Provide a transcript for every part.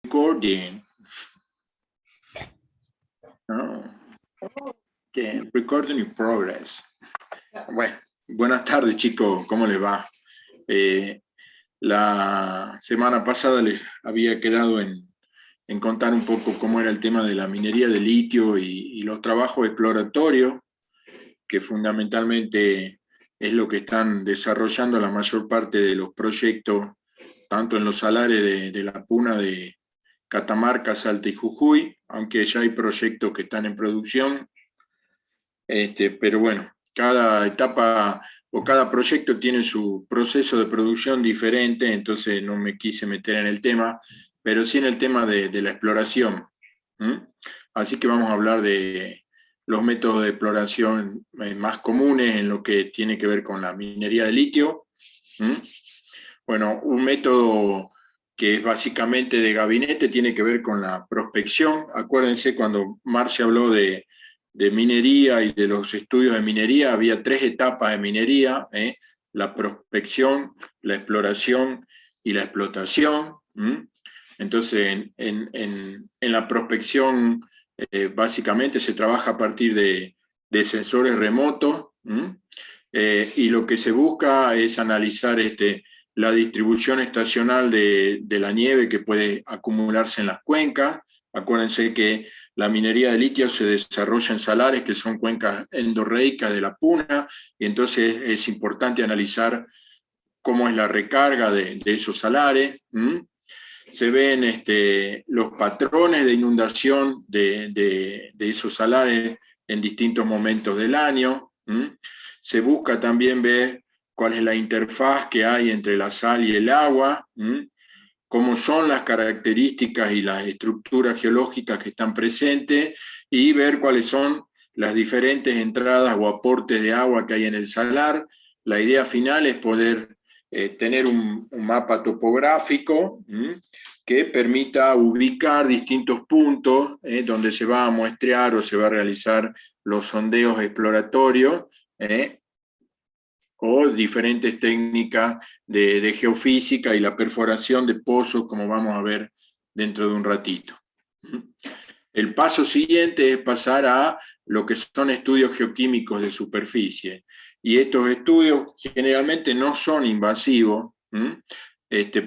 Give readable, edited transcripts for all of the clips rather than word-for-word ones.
Recording. Oh, okay. Recording in progress. Bueno, buenas tardes chicos, ¿cómo les va? La semana pasada les había quedado en contar un poco cómo era el tema de la minería de litio y los trabajos exploratorios, que fundamentalmente es lo que están desarrollando la mayor parte de los proyectos, tanto en los salares de la Puna de Catamarca, Salta y Jujuy, aunque ya hay proyectos que están en producción, pero bueno, cada etapa o cada proyecto tiene su proceso de producción diferente, entonces no me quise meter en el tema, pero sí en el tema de la exploración. ¿Mm? Así que vamos a hablar de los métodos de exploración más comunes en lo que tiene que ver con la minería de litio. ¿Mm? Bueno, un método que es básicamente de gabinete tiene que ver con la prospección. Acuérdense cuando Marcia habló de minería y de los estudios de minería, había 3 etapas de minería, la prospección, la exploración y la explotación. Entonces, en la prospección, básicamente se trabaja a partir de sensores remotos, y lo que se busca es analizar la distribución estacional de la nieve que puede acumularse en las cuencas. Acuérdense que la minería de litio se desarrolla en salares que son cuencas endorreicas de la Puna, y entonces es importante analizar cómo es la recarga de esos salares. Se ven los patrones de inundación de esos salares en distintos momentos del año. Se busca también ver cuál es la interfaz que hay entre la sal y el agua, cómo son las características y las estructuras geológicas que están presentes, y ver cuáles son las diferentes entradas o aportes de agua que hay en el salar. La idea final es poder tener un mapa topográfico que permita ubicar distintos puntos donde se va a muestrear o se va a realizar los sondeos exploratorios, o diferentes técnicas de geofísica y la perforación de pozos, como vamos a ver dentro de un ratito. El paso siguiente es pasar a lo que son estudios geoquímicos de superficie. Y estos estudios generalmente no son invasivos,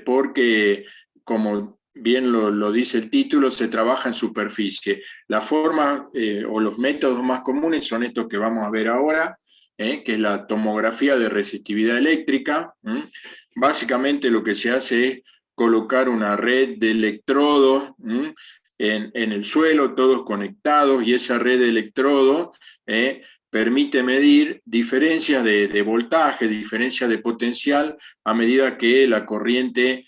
porque, como bien lo dice el título, se trabaja en superficie. La forma o los métodos más comunes son estos que vamos a ver ahora, que es la tomografía de resistividad eléctrica. Básicamente lo que se hace es colocar una red de electrodos en el suelo, todos conectados, y esa red de electrodos permite medir diferencias de voltaje, diferencias de potencial a medida que la corriente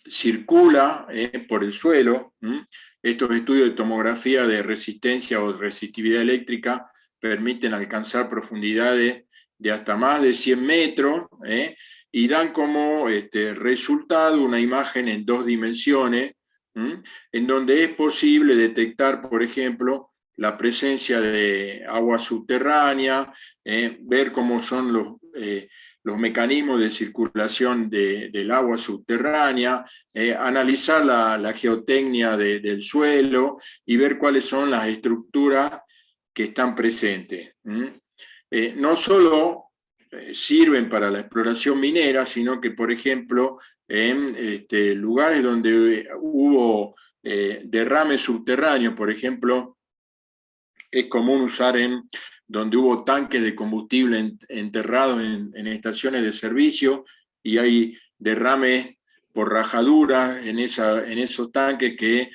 circula por el suelo. Estos estudios de tomografía de resistencia o resistividad eléctrica permiten alcanzar profundidades de hasta más de 100 metros, y dan como resultado una imagen en 2 dimensiones, en donde es posible detectar, por ejemplo, la presencia de agua subterránea, ver cómo son los mecanismos de circulación del agua subterránea, analizar la geotecnia del suelo y ver cuáles son las estructuras que están presentes. No solo sirven para la exploración minera, sino que, por ejemplo, en lugares donde hubo derrames subterráneos, por ejemplo, es común usar donde hubo tanques de combustible enterrados en estaciones de servicio, y hay derrames por rajaduras en esos tanques que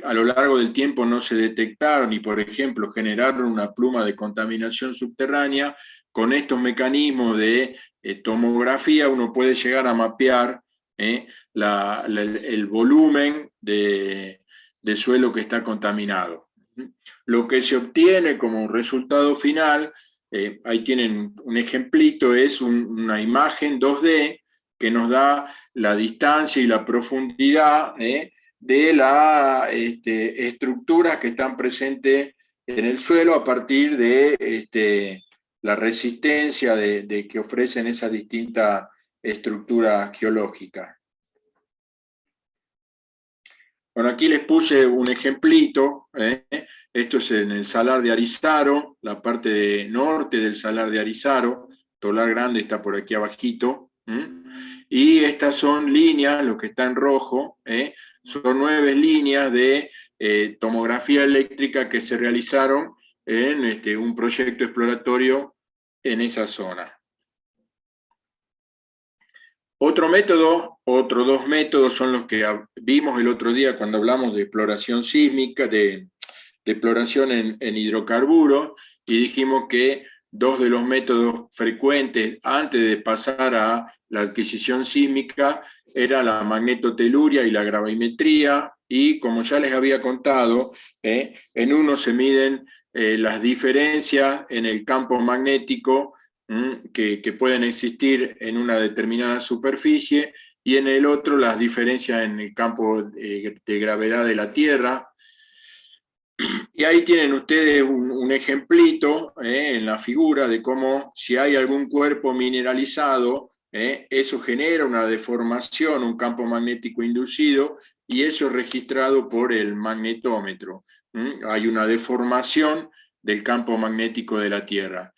a lo largo del tiempo no se detectaron, y por ejemplo generaron una pluma de contaminación subterránea. Con estos mecanismos de tomografía uno puede llegar a mapear el volumen de suelo que está contaminado. Lo que se obtiene como resultado final, ahí tienen un ejemplito, es una imagen 2D que nos da la distancia y la profundidad de las estructuras que están presentes en el suelo a partir de la resistencia que ofrecen esas distintas estructuras geológicas. Bueno, aquí les puse un ejemplito, esto es en el Salar de Arizaro, la parte norte del Salar de Arizaro, Tolar Grande está por aquí abajito, y estas son líneas, lo que está en rojo, son 9 líneas de tomografía eléctrica que se realizaron en un proyecto exploratorio en esa zona. Otros 2 métodos son los que vimos el otro día cuando hablamos de exploración sísmica, de exploración en hidrocarburos, y dijimos que 2 de los métodos frecuentes antes de pasar a la adquisición sísmica era la magnetoteluria y la gravimetría, y como ya les había contado, en uno se miden las diferencias en el campo magnético que pueden existir en una determinada superficie, y en el otro las diferencias en el campo de gravedad de la Tierra. Y ahí tienen ustedes un ejemplito en la figura de cómo si hay algún cuerpo mineralizado, eso genera una deformación, un campo magnético inducido, y eso es registrado por el magnetómetro. Hay una deformación del campo magnético de la Tierra.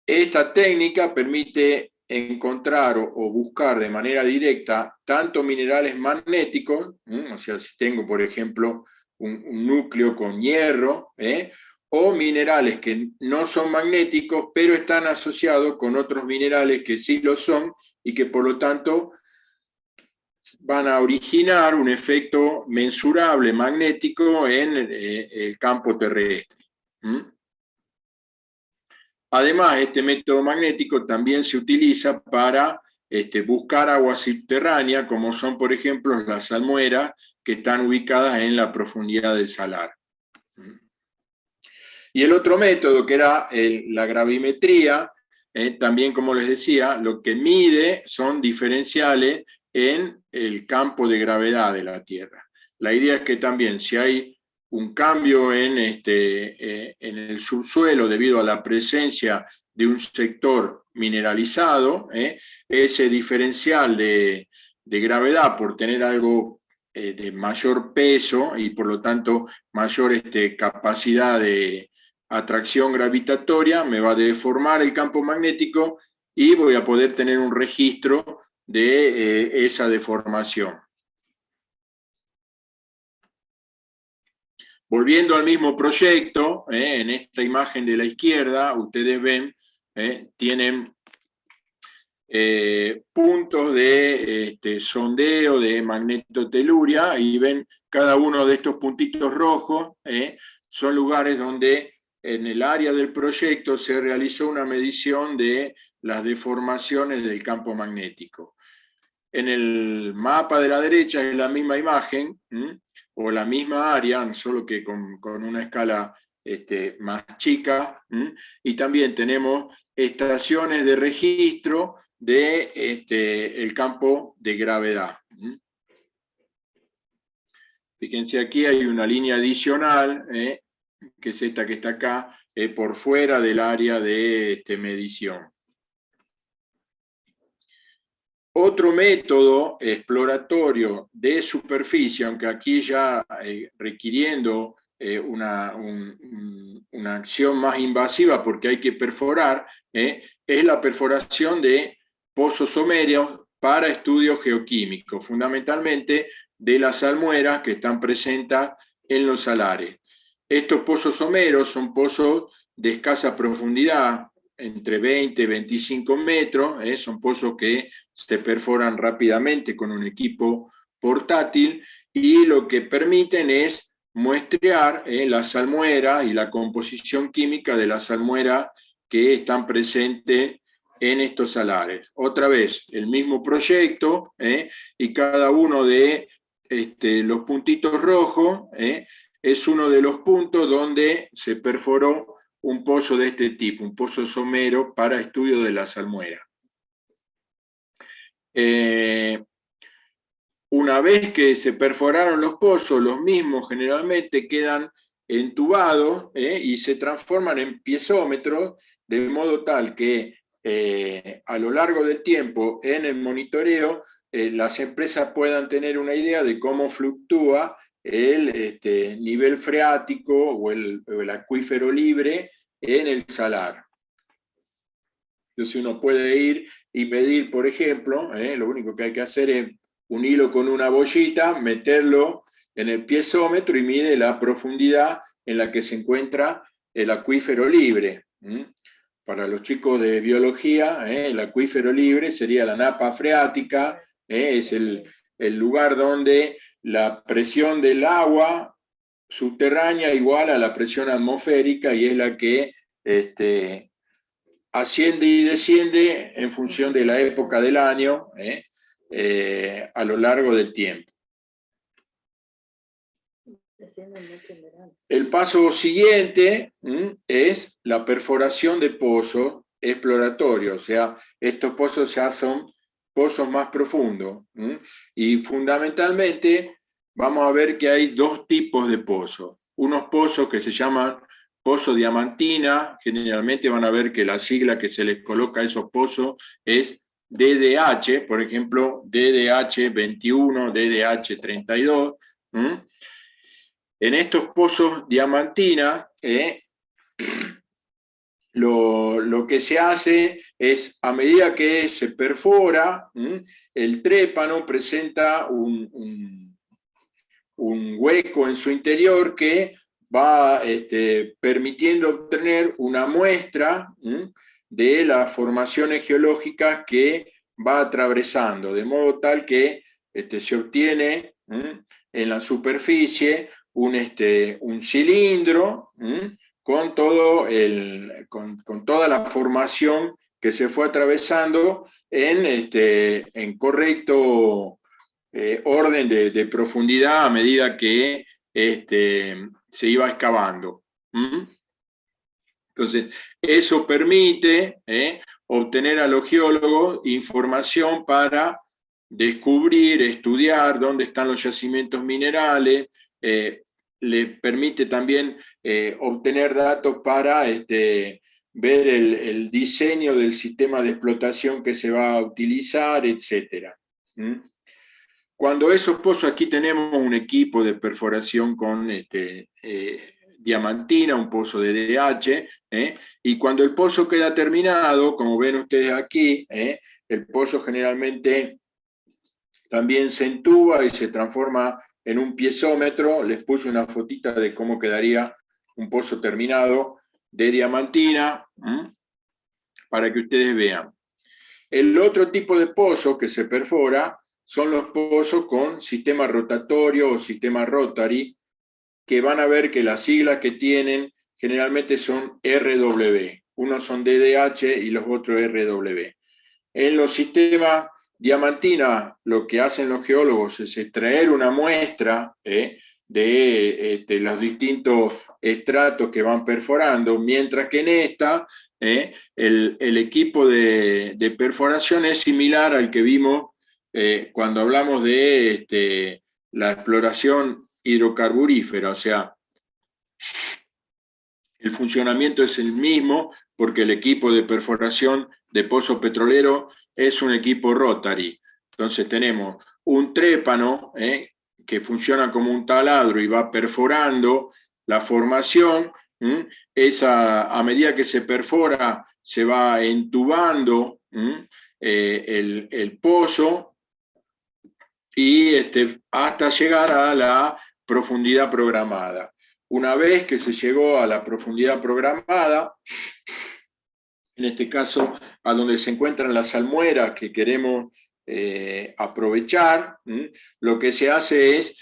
Esta técnica permite encontrar o buscar de manera directa tanto minerales magnéticos, o sea, si tengo, por ejemplo, un núcleo con hierro, o minerales que no son magnéticos, pero están asociados con otros minerales que sí lo son, y que por lo tanto van a originar un efecto mensurable magnético en el campo terrestre. Además, este método magnético también se utiliza para buscar agua subterránea, como son, por ejemplo, las salmueras que están ubicadas en la profundidad del salar. Y el otro método, que era la gravimetría, también, como les decía, lo que mide son diferenciales en el campo de gravedad de la Tierra. La idea es que también, si hay un cambio en el subsuelo debido a la presencia de un sector mineralizado, ese diferencial de gravedad, por tener algo de mayor peso y por lo tanto mayor capacidad de atracción gravitatoria, me va a deformar el campo magnético y voy a poder tener un registro de esa deformación. Volviendo al mismo proyecto, en esta imagen de la izquierda, ustedes ven, tienen puntos de sondeo de magnetoteluria, y ven cada uno de estos puntitos rojos, son lugares donde en el área del proyecto se realizó una medición de las deformaciones del campo magnético. En el mapa de la derecha es la misma imagen, o la misma área, solo que con una escala más chica, y también tenemos estaciones de registro de el campo de gravedad. Fíjense, aquí hay una línea adicional, que es esta que está acá, por fuera del área de medición. Otro método exploratorio de superficie, aunque aquí ya requiriendo una acción más invasiva porque hay que perforar, es la perforación de pozos somerios para estudios geoquímicos, fundamentalmente de las salmueras que están presentes en los salares. Estos pozos someros son pozos de escasa profundidad, entre 20 y 25 metros, son pozos que se perforan rápidamente con un equipo portátil, y lo que permiten es muestrear la salmuera y la composición química de la salmuera que están presentes en estos salares. Otra vez, el mismo proyecto, y cada uno de los puntitos rojos es uno de los puntos donde se perforó un pozo de este tipo, un pozo somero para estudio de la salmuera. Una vez que se perforaron los pozos, los mismos generalmente quedan entubados y se transforman en piezómetros, de modo tal que a lo largo del tiempo en el monitoreo las empresas puedan tener una idea de cómo fluctúa el nivel freático o el acuífero libre en el salar. Entonces uno puede ir y medir, por ejemplo, lo único que hay que hacer es un hilo con una bollita, meterlo en el piezómetro y mide la profundidad en la que se encuentra el acuífero libre. Para los chicos de biología, el acuífero libre sería la napa freática, es el lugar donde la presión del agua subterránea igual a la presión atmosférica y es la que asciende y desciende en función de la época del año a lo largo del tiempo. El paso siguiente es la perforación de pozos exploratorios, o sea, estos pozos ya son pozos más profundos. Y fundamentalmente vamos a ver que hay dos tipos de pozos. Unos pozos que se llaman pozo diamantina, generalmente van a ver que la sigla que se les coloca a esos pozos es DDH, por ejemplo, DDH 21, DDH 32. En estos pozos diamantina, lo que se hace es, a medida que se perfora, el trépano presenta un hueco en su interior que va permitiendo obtener una muestra de las formaciones geológicas que va atravesando, de modo tal que se obtiene en la superficie un cilindro con toda la formación que se fue atravesando en correcto orden de profundidad a medida que se iba excavando. Entonces, eso permite obtener a los geólogos información para descubrir, estudiar dónde están los yacimientos minerales, le permite también obtener datos para ver el diseño del sistema de explotación que se va a utilizar, etc. Cuando esos pozos, aquí tenemos un equipo de perforación con diamantina, un pozo de DH, y cuando el pozo queda terminado, como ven ustedes aquí, el pozo generalmente también se entuba y se transforma en un piezómetro. Les puse una fotita de cómo quedaría un pozo terminado de diamantina, para que ustedes vean. El otro tipo de pozo que se perfora son los pozos con sistema rotatorio o sistema rotary, que van a ver que las siglas que tienen generalmente son RW. Unos son DDH y los otros RW. En los sistemas diamantina, lo que hacen los geólogos es extraer una muestra de los distintos estratos que van perforando, mientras que en esta el equipo de perforación es similar al que vimos cuando hablamos de la exploración hidrocarburífera, o sea, el funcionamiento es el mismo porque el equipo de perforación de pozo petrolero es un equipo rotary. Entonces tenemos un trépano que funciona como un taladro y va perforando la formación. A medida que se perfora, se va entubando el pozo y hasta llegar a la profundidad programada. Una vez que se llegó a la profundidad programada, en este caso a donde se encuentran las salmueras que queremos aprovechar, lo que se hace es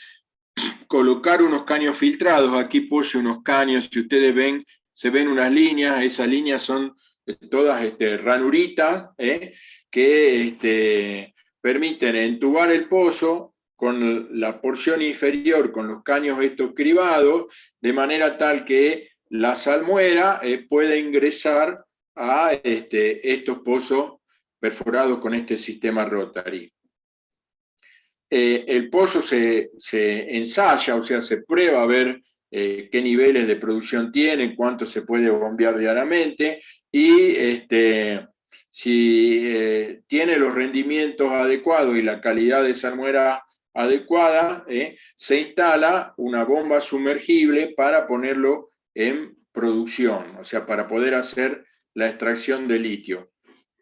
colocar unos caños filtrados. Aquí puse unos caños, si ustedes ven, se ven unas líneas, esas líneas son todas ranuritas que permiten entubar el pozo con la porción inferior, con los caños estos cribados, de manera tal que la salmuera pueda ingresar a estos pozos perforados con este sistema rotary. El pozo se ensaya, o sea, se prueba a ver qué niveles de producción tiene, cuánto se puede bombear diariamente, y si tiene los rendimientos adecuados y la calidad de salmuera adecuada, se instala una bomba sumergible para ponerlo en producción, o sea, para poder hacer la extracción de litio.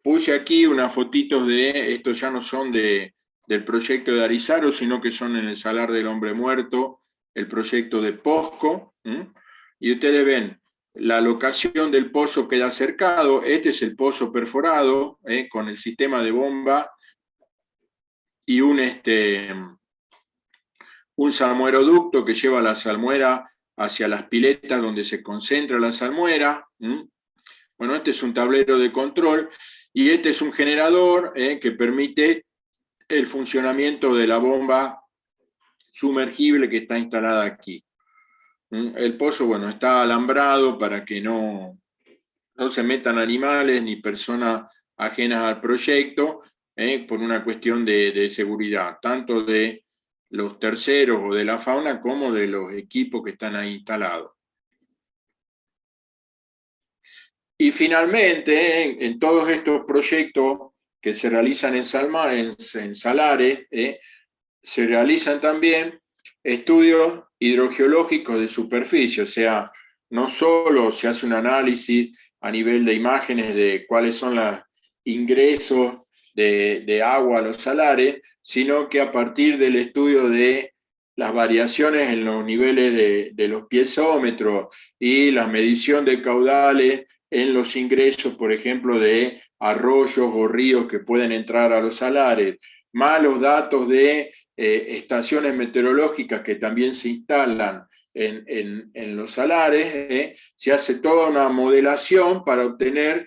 Puse aquí unas fotitos de, estos ya no son del proyecto de Arizaro, sino que son en el Salar del Hombre Muerto, el proyecto de POSCO, y ustedes ven, la locación del pozo queda cercado, este es el pozo perforado, con el sistema de bomba y un salmueroducto que lleva la salmuera hacia las piletas donde se concentra la salmuera. Bueno, este es un tablero de control y este es un generador que permite el funcionamiento de la bomba sumergible que está instalada aquí. El pozo, bueno, está alambrado para que no se metan animales ni personas ajenas al proyecto, por una cuestión de seguridad, tanto de los terceros o de la fauna como de los equipos que están ahí instalados. Y finalmente, en todos estos proyectos que se realizan en salares, se realizan también estudios hidrogeológicos de superficie, o sea, no solo se hace un análisis a nivel de imágenes de cuáles son los ingresos de agua a los salares, sino que a partir del estudio de las variaciones en los niveles de los piezómetros y la medición de caudales en los ingresos, por ejemplo, de arroyos o ríos que pueden entrar a los salares, más los datos de estaciones meteorológicas que también se instalan en los salares, se hace toda una modelación para obtener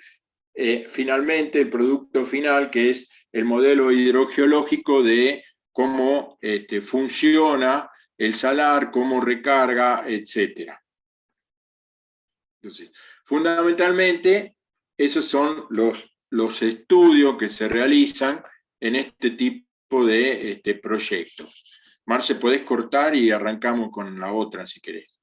finalmente el producto final, que es el modelo hidrogeológico de cómo funciona el salar, cómo recarga, etc. Entonces, fundamentalmente, esos son los estudios que se realizan en este tipo de proyectos. Marce, podés cortar y arrancamos con la otra si querés.